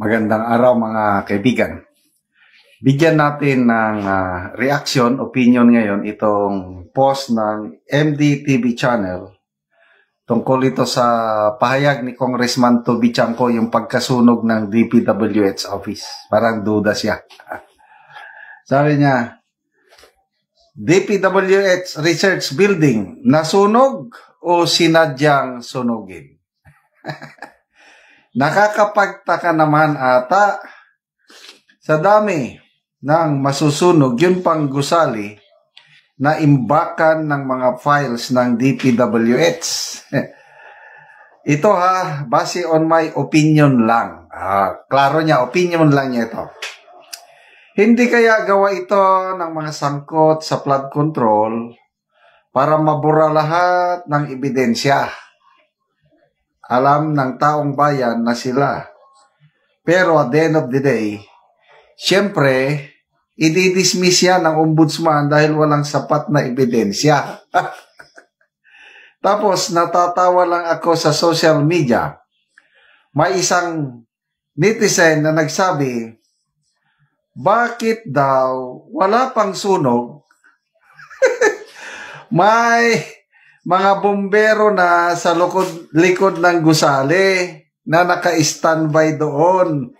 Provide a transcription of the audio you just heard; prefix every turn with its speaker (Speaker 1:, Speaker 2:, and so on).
Speaker 1: Magandang araw mga kaibigan. Bigyan natin ng reaction, opinion ngayon itong post ng MDTV channel tungkol ito sa pahayag ni Congressman Toby Chanco yung pagkasunog ng DPWH office. Parang duda siya. Sabi niya, DPWH Research Building, nasunog o sinadyang sunugin? Nakakapagtaka naman ata sa dami ng masusunog yun pang gusali na imbakan ng mga files ng DPWH. Ito base on my opinion lang. Klaro niya, opinion lang niya ito. Hindi kaya gawa ito ng mga sangkot sa flood control para mabura lahat ng ebidensya. Alam ng taong bayan na sila. Pero at the end of the day, siyempre, i-dismiss yan ng ombudsman dahil walang sapat na ebidensya. Tapos, natatawa lang ako sa social media. May isang netizen na nagsabi, bakit daw wala pang sunog? May mga bumbero na sa likod ng gusali na naka-standby doon.